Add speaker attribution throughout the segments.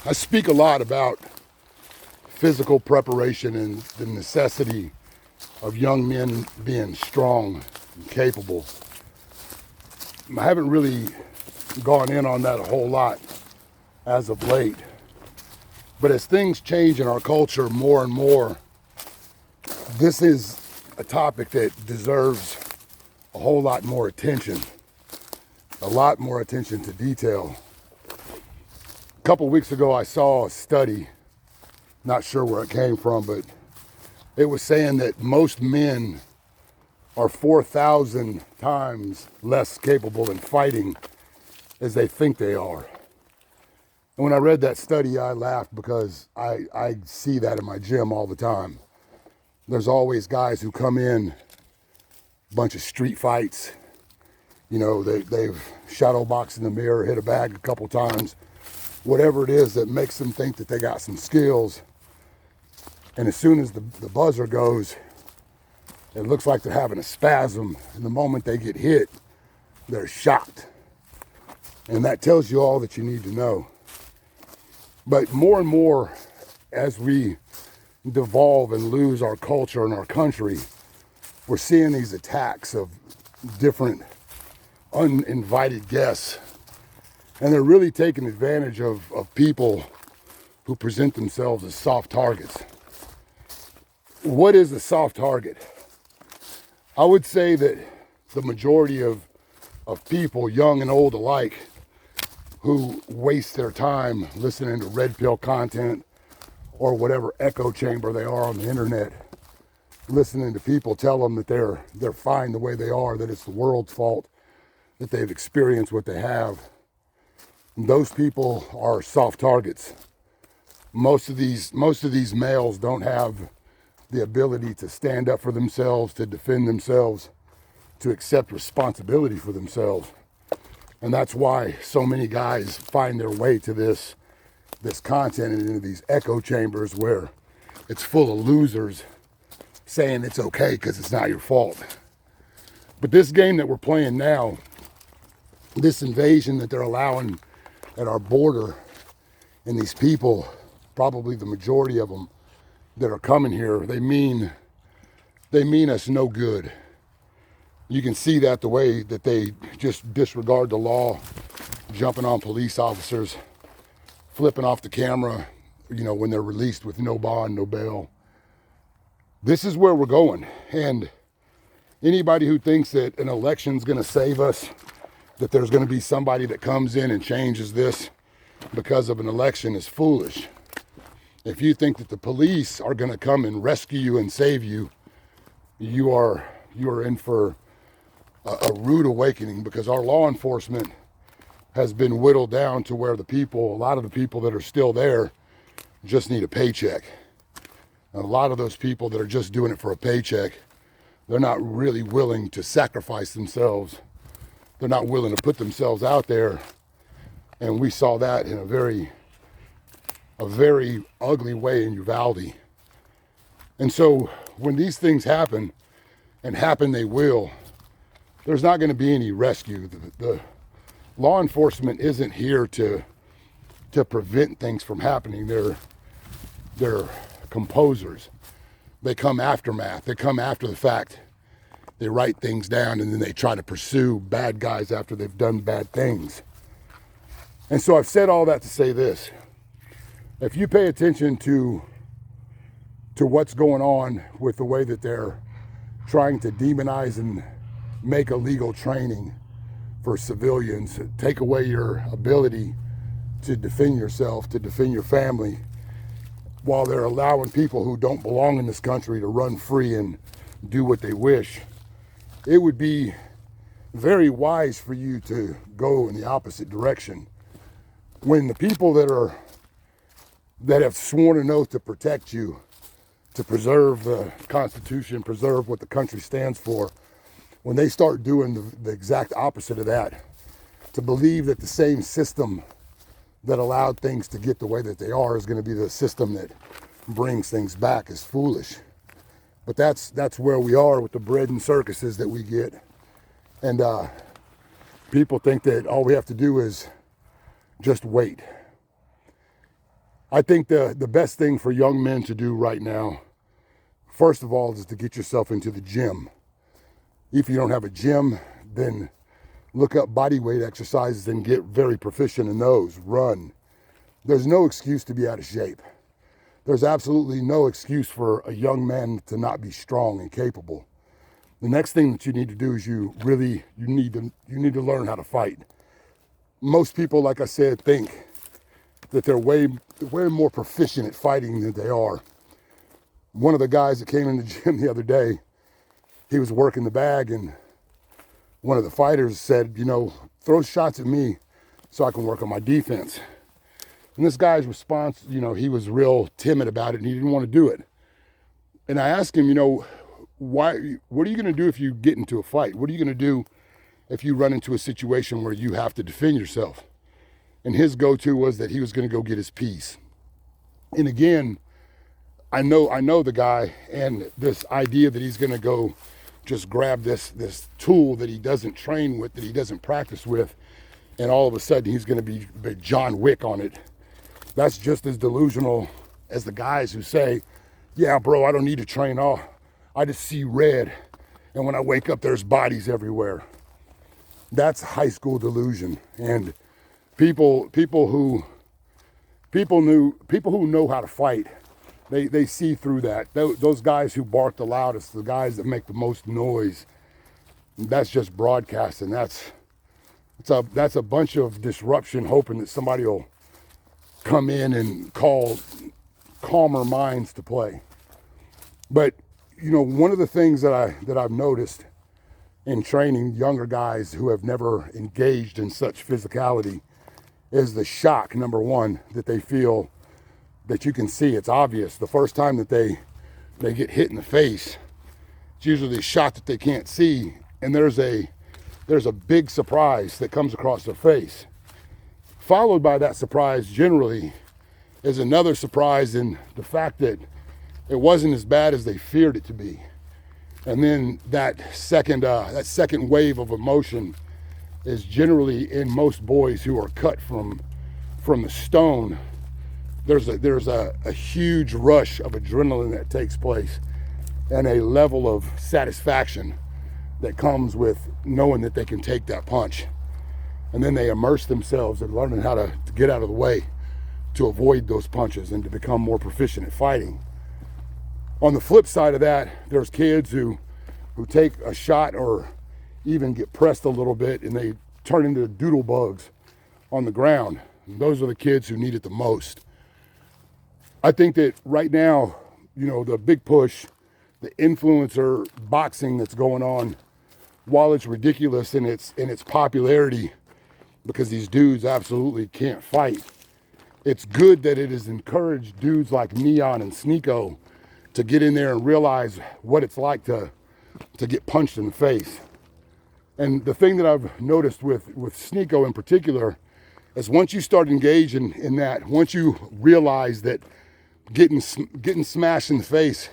Speaker 1: I speak a lot about physical preparation and the necessity of young men being strong and capable. I haven't really gone in on that a whole lot as of late. But as things change in our culture more and more, this is a topic that deserves a whole lot more attention to detail. A couple weeks ago, I saw a study, not sure where it came from, but it was saying that most men are 4,000 times less capable in fighting as they think they are. And when I read that study, I laughed because I see that in my gym all the time. There's always guys who come in, a bunch of street fights. You know, they've shadow boxed in the mirror, hit a bag a couple times, whatever it is that makes them think that they got some skills. And as soon as the buzzer goes, it looks like they're having a spasm. And the moment they get hit, they're shocked. And that tells you all that you need to know. But more and more, as we devolve and lose our culture and our country, we're seeing these attacks of different uninvited guests. And they're really taking advantage of people who present themselves as soft targets. What is a soft target? I would say that the majority of people, young and old alike, who waste their time listening to red pill content or whatever echo chamber they are on the internet, listening to people tell them that they're fine the way they are, that it's the world's fault, that they've experienced what they have. And those people are soft targets. Most of these males don't have the ability to stand up for themselves, to defend themselves, to accept responsibility for themselves. And that's why so many guys find their way to this content and into these echo chambers where it's full of losers saying it's okay because it's not your fault. But this game that we're playing now, this invasion that they're allowing at our border, and these people, probably the majority of them that are coming here, they mean us no good. You can see that the way that they just disregard the law, jumping on police officers, flipping off the camera, you know, when they're released with no bond, no bail. This is where we're going. And anybody who thinks that an election's going to save us, that there's going to be somebody that comes in and changes this because of an election, is foolish. If you think that the police are going to come and rescue you and save you, you are in for a rude awakening, because our law enforcement has been whittled down to where a lot of the people that are still there just need a paycheck. And a lot of those people that are just doing it for a paycheck, they're not really willing to sacrifice themselves. They're not willing to put themselves out there. And we saw that in a very ugly way in Uvalde. And so when these things happen, and happen they will, there's not going to be any rescue. The law enforcement isn't here to prevent things from happening. They're composers. They come aftermath. They come after the fact. They write things down, and then they try to pursue bad guys after they've done bad things. And so I've said all that to say this. If you pay attention to what's going on with the way that they're trying to demonize and make illegal training for civilians, take away your ability to defend yourself, to defend your family, while they're allowing people who don't belong in this country to run free and do what they wish, it would be very wise for you to go in the opposite direction. When the people that have sworn an oath to protect you, to preserve the Constitution, preserve what the country stands for, when they start doing the exact opposite of that, to believe that the same system that allowed things to get the way that they are is going to be the system that brings things back, is foolish. But that's where we are with the bread and circuses that we get. And people think that all we have to do is just wait. I think the best thing for young men to do right now, first of all, is to get yourself into the gym. If you don't have a gym, then look up body weight exercises and get very proficient in those. Run. There's no excuse to be out of shape. There's absolutely no excuse for a young man to not be strong and capable. The next thing that you need to do is you need to learn how to fight. Most people, like I said, think that they're way more proficient at fighting than they are. One of the guys that came in the gym the other day, he was working the bag, and one of the fighters said, throw shots at me so I can work on my defense. And this guy's response, he was real timid about it and he didn't want to do it. And I asked him, what are you going to do if you get into a fight? What are you going to do if you run into a situation where you have to defend yourself? And his go-to was that he was going to go get his piece. And again, I know the guy, and this idea that he's going to go just grab this tool that he doesn't train with, that he doesn't practice with, and all of a sudden he's going to be John Wick on it. That's just as delusional as the guys who say, yeah, bro, I don't need to train. I just see red, and when I wake up, there's bodies everywhere. That's high school delusion. And people who know how to fight, they see through that. Those guys who bark the loudest, the guys that make the most noise, that's just broadcasting. That's a bunch of disruption, hoping that somebody will come in and call calmer minds to play. But one of the things that I've noticed in training younger guys who have never engaged in such physicality is the shock, number one, that they feel, that you can see. It's obvious. The first time that they get hit in the face, it's usually a shot that they can't see, and there's a big surprise that comes across their face. Followed by that surprise generally is another surprise in the fact that it wasn't as bad as they feared it to be. And then that second wave of emotion is generally in most boys who are cut from the stone. There's a huge rush of adrenaline that takes place, and a level of satisfaction that comes with knowing that they can take that punch. And then they immerse themselves in learning how to get out of the way to avoid those punches and to become more proficient at fighting. On the flip side of that, there's kids who take a shot or even get pressed a little bit and they turn into doodle bugs on the ground. And those are the kids who need it the most. I think that right now, the big push, the influencer boxing that's going on, while it's ridiculous in its popularity, because these dudes absolutely can't fight, it's good that it has encouraged dudes like Neon and Sneeko to get in there and realize what it's like to get punched in the face. And the thing that I've noticed with Sneeko in particular is once you start engaging in that, once you realize that getting smashed in the face,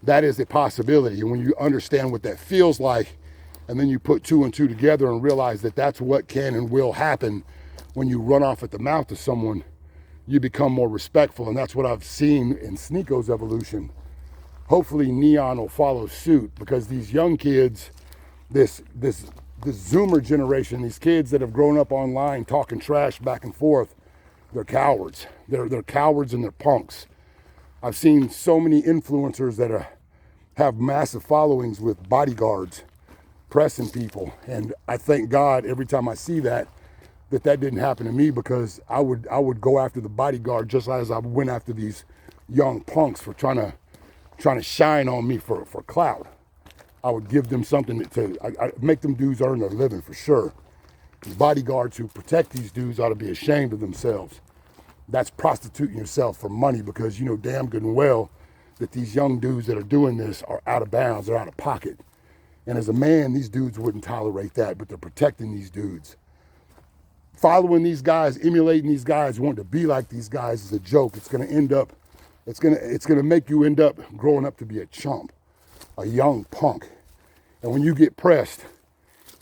Speaker 1: that is a possibility. And when you understand what that feels like, and then you put two and two together and realize that that's what can and will happen when you run off at the mouth to someone, you become more respectful. And that's what I've seen in Sneeko's evolution. Hopefully Neon will follow suit, because these young kids, this Zoomer generation, these kids that have grown up online talking trash back and forth, they're cowards. They're cowards and they're punks. I've seen so many influencers that have massive followings with bodyguards pressing people, and I thank God every time I see that didn't happen to me, because I would go after the bodyguard just as I went after these young punks for trying to shine on me for clout. I would give them something I make them dudes earn their living for sure. The bodyguards who protect these dudes ought to be ashamed of themselves. That's prostituting yourself for money, because you know damn good and well that these young dudes that are doing this are out of bounds, they're out of pocket. And as a man, these dudes wouldn't tolerate that, but they're protecting these dudes. Following these guys, emulating these guys, wanting to be like these guys is a joke. It's gonna make you end up growing up to be a chump, a young punk. And when you get pressed,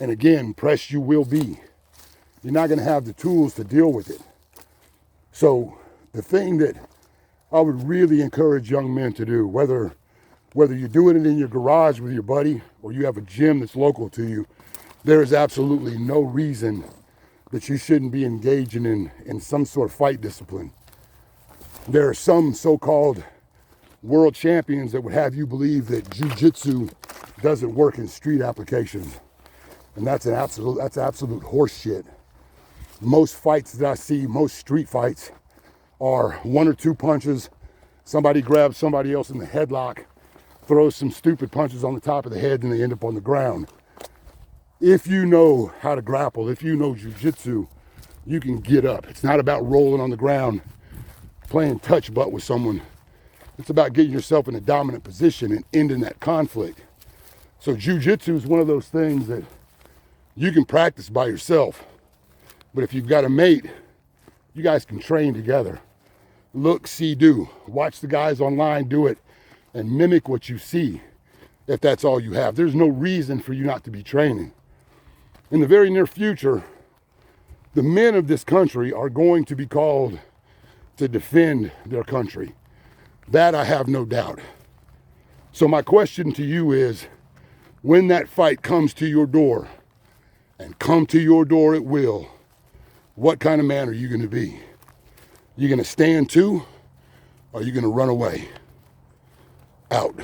Speaker 1: and again, pressed you will be, you're not gonna have the tools to deal with it. So the thing that I would really encourage young men to do, whether you're doing it in your garage with your buddy or you have a gym that's local to you, there is absolutely no reason that you shouldn't be engaging in some sort of fight discipline. There are some so-called world champions that would have you believe that jiu-jitsu doesn't work in street applications. And that's absolute horse shit. Most fights that I see, most street fights, are 1 or 2 punches. Somebody grabs somebody else in the headlock, throws some stupid punches on the top of the head, and they end up on the ground. If you know how to grapple, if you know jiu-jitsu, you can get up. It's not about rolling on the ground, playing touch butt with someone. It's about getting yourself in a dominant position and ending that conflict. So jiu-jitsu is one of those things that you can practice by yourself. But if you've got a mate, you guys can train together. Look, see, do. Watch the guys online do it and mimic what you see if that's all you have. There's no reason for you not to be training. In the very near future, the men of this country are going to be called to defend their country. That I have no doubt. So my question to you is, when that fight comes to your door, and come to your door it will, what kind of man are you going to be? You going to stand too, or are you going to run away? Out.